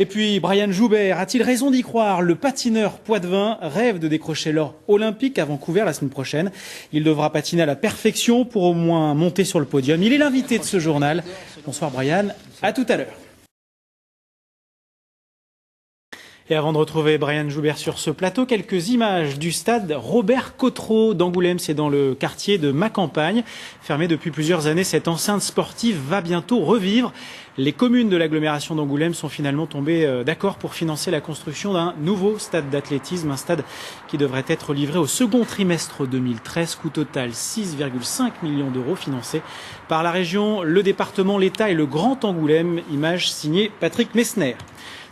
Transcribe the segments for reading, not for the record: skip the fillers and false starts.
Et puis, Brian Joubert a-t-il raison d'y croire? Le patineur poitevin rêve de décrocher l'or olympique à Vancouver la semaine prochaine. Il devra patiner à la perfection pour au moins monter sur le podium. Il est l'invité de ce journal. Bonsoir Brian, à tout à l'heure. Et avant de retrouver Brian Joubert sur ce plateau, quelques images du stade Robert Cotreau d'Angoulême. C'est dans le quartier de Macampagne. Fermé depuis plusieurs années, cette enceinte sportive va bientôt revivre. Les communes de l'agglomération d'Angoulême sont finalement tombées d'accord pour financer la construction d'un nouveau stade d'athlétisme. Un stade qui devrait être livré au second trimestre 2013. Coût total 6,5 millions d'euros financés par la région, le département, l'État et le Grand Angoulême. Image signée Patrick Messner.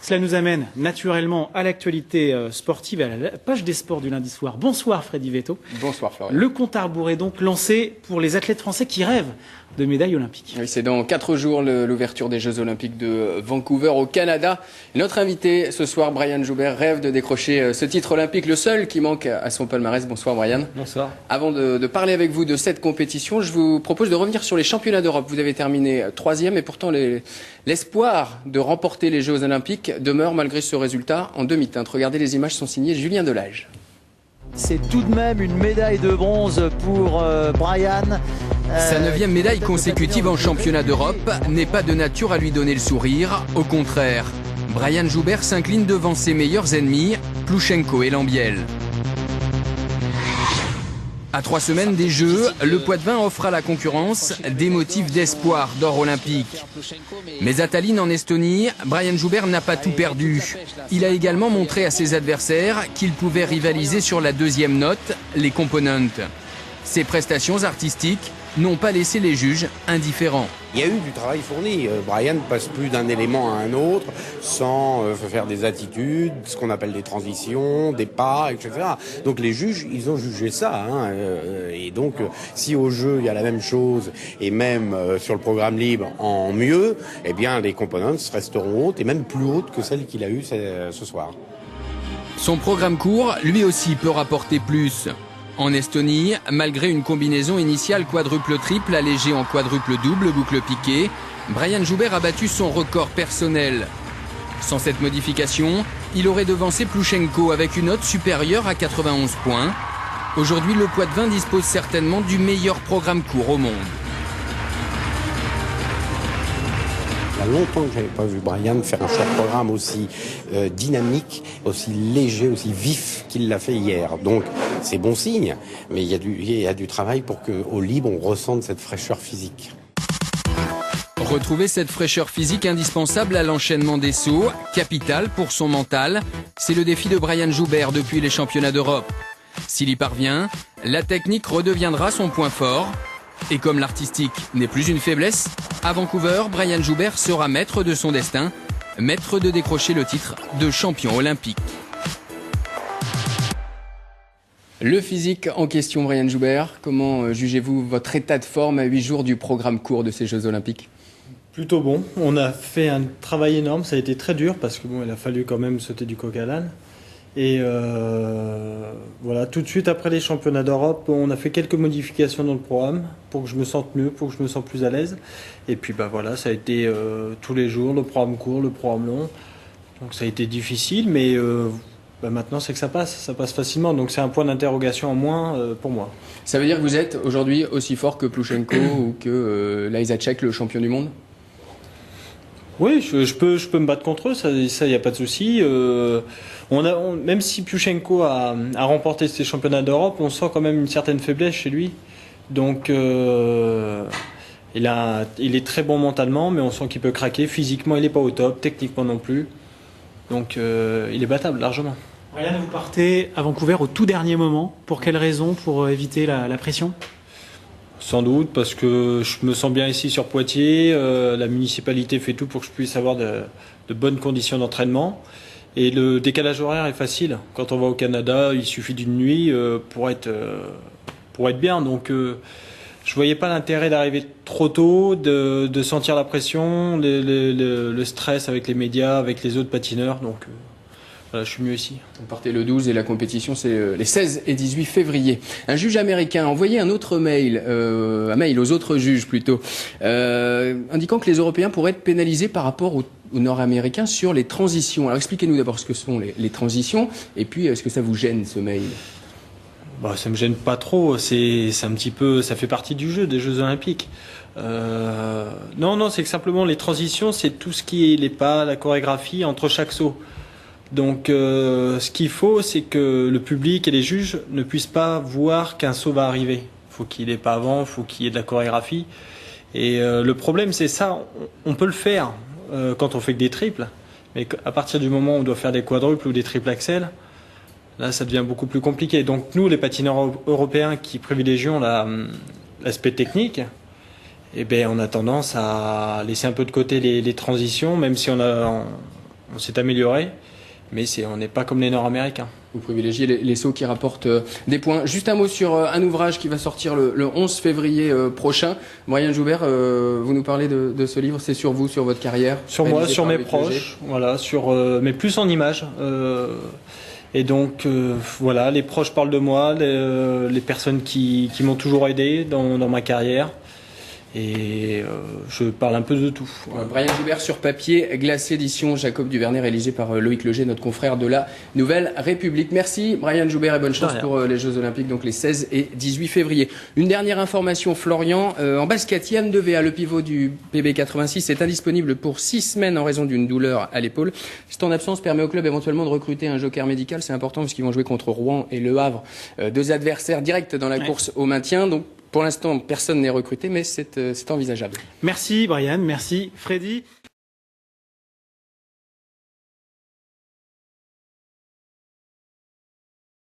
Cela nous amène naturellement à l'actualité sportive, à la page des sports du lundi soir. Bonsoir Freddy Vetto. Bonsoir Florian. Le compte à rebours est donc lancé pour les athlètes français qui rêvent de médailles olympiques. Oui, c'est dans 4 jours l'ouverture des Jeux Olympiques de Vancouver au Canada. Notre invité ce soir, Brian Joubert, rêve de décrocher ce titre olympique, le seul qui manque à son palmarès. Bonsoir Brian. Bonsoir. Avant de parler avec vous de cette compétition, je vous propose de revenir sur les championnats d'Europe. Vous avez terminé 3e et pourtant l'espoir de remporter les Jeux Olympiques demeure malgré ce résultat en demi-teinte. Regardez, les images sont signées Julien Delage. C'est tout de même une médaille de bronze pour Brian. Sa 9e médaille consécutive en championnat d'Europe n'est pas de nature à lui donner le sourire. Au contraire, Brian Joubert s'incline devant ses meilleurs ennemis, Plouchenko et Lambiel. À 3 semaines des Jeux, le Poitevin offre à la concurrence des motifs d'espoir d'or olympique. Mais à Tallinn en Estonie, Brian Joubert n'a pas tout perdu. Il a également montré à ses adversaires qu'il pouvait rivaliser sur la 2e note, les components. Ses prestations artistiques n'ont pas laissé les juges indifférents. Il y a eu du travail fourni. Brian passe plus d'un élément à un autre sans faire des attitudes, ce qu'on appelle des transitions, des pas, etc. Donc les juges, ils ont jugé ça. Et donc, si au jeu, il y a la même chose, et même sur le programme libre en mieux, eh bien les components resteront hautes, et même plus hautes que celles qu'il a eues ce soir. Son programme court, lui aussi, peut rapporter plus. En Estonie, malgré une combinaison initiale quadruple-triple allégée en quadruple-double boucle piquée, Brian Joubert a battu son record personnel. Sans cette modification, il aurait devancé Plouchenko avec une note supérieure à 91 points. Aujourd'hui, le Poitevin dispose certainement du meilleur programme court au monde. Il y a longtemps que je n'avais pas vu Brian faire un short programme aussi dynamique, aussi léger, aussi vif qu'il l'a fait hier. Donc c'est bon signe, mais il y a du travail pour qu'au libre on ressente cette fraîcheur physique. Retrouver cette fraîcheur physique indispensable à l'enchaînement des sauts, capital pour son mental, c'est le défi de Brian Joubert depuis les championnats d'Europe. S'il y parvient, la technique redeviendra son point fort. Et comme l'artistique n'est plus une faiblesse, à Vancouver, Brian Joubert sera maître de son destin, maître de décrocher le titre de champion olympique. Le physique en question, Brian Joubert, comment jugez-vous votre état de forme à 8 jours du programme court de ces Jeux Olympiques ? Plutôt bon. On a fait un travail énorme. Ça a été très dur parce que il a fallu quand même sauter du coq à l'âne. Et voilà, tout de suite après les championnats d'Europe, on a fait quelques modifications dans le programme pour que je me sente mieux, pour que je me sente plus à l'aise. Et puis voilà, ça a été tous les jours, le programme court, le programme long. Donc ça a été difficile, mais maintenant c'est que ça passe facilement. Donc c'est un point d'interrogation en moins pour moi. Ça veut dire que vous êtes aujourd'hui aussi fort que Plouchenko ou que Lajsacek, le champion du monde ? Oui, je peux me battre contre eux, ça y a pas de souci. Même si Plouchenko a remporté ces championnats d'Europe, on sent quand même une certaine faiblesse chez lui. Donc il est très bon mentalement, mais on sent qu'il peut craquer. Physiquement, il n'est pas au top, techniquement non plus. Donc il est battable largement. Brian, vous partez à Vancouver au tout dernier moment. Pour quelle raison? Pour éviter la pression? Sans doute, parce que je me sens bien ici sur Poitiers. La municipalité fait tout pour que je puisse avoir de bonnes conditions d'entraînement. Et le décalage horaire est facile. Quand on va au Canada, il suffit d'une nuit pour être bien. Donc je voyais pas l'intérêt d'arriver trop tôt, de sentir la pression, le stress avec les médias, avec les autres patineurs. Donc voilà, je suis mieux ici. Vous partez le 12 et la compétition c'est les 16 et 18 février. Un juge américain a envoyé un mail aux autres juges plutôt, indiquant que les Européens pourraient être pénalisés par rapport aux Nord-Américains sur les transitions. Alors expliquez-nous d'abord ce que sont les transitions et puis est-ce que ça vous gêne ce mail? Bah, ça me gêne pas trop, c'est un petit peu, ça fait partie du jeu des Jeux Olympiques. Non, c'est que simplement les transitions, c'est tout ce qui est les pas, la chorégraphie entre chaque saut. Donc ce qu'il faut, c'est que le public et les juges ne puissent pas voir qu'un saut va arriver. Il faut qu'il y ait des pas avant, il faut qu'il y ait de la chorégraphie. Et le problème, c'est ça, on peut le faire quand on fait que des triples, mais à partir du moment où on doit faire des quadruples ou des triples axels, là, ça devient beaucoup plus compliqué. Donc nous, les patineurs européens qui privilégions l'aspect technique, eh ben, on a tendance à laisser un peu de côté les transitions, même si on s'est amélioré, mais on n'est pas comme les Nord-Américains. Vous privilégiez les sauts qui rapportent des points. Juste un mot sur un ouvrage qui va sortir le 11 février prochain. Brian Joubert, vous nous parlez de ce livre, c'est sur vous, sur votre carrière? Sur moi, sur mes proches, voilà, mais plus en images. Et donc voilà, les proches parlent de moi, les personnes qui m'ont toujours aidé dans ma carrière. Et je parle un peu de tout. Voilà. Brian Joubert sur papier, glacé, édition Jacob Duvernet, réalisé par Loïc Leger, notre confrère de la Nouvelle République. Merci Brian Joubert et bonne chance pour les Jeux Olympiques, donc les 16 et 18 février. Une dernière information, Florian, en basket, Yann Devea, le pivot du PB86, est indisponible pour 6 semaines en raison d'une douleur à l'épaule. Cette absence permet au club éventuellement de recruter un joker médical, c'est important parce qu'ils vont jouer contre Rouen et Le Havre, deux adversaires directs dans la course au maintien. Donc pour l'instant, personne n'est recruté, mais c'est envisageable. Merci Brian, merci Freddy.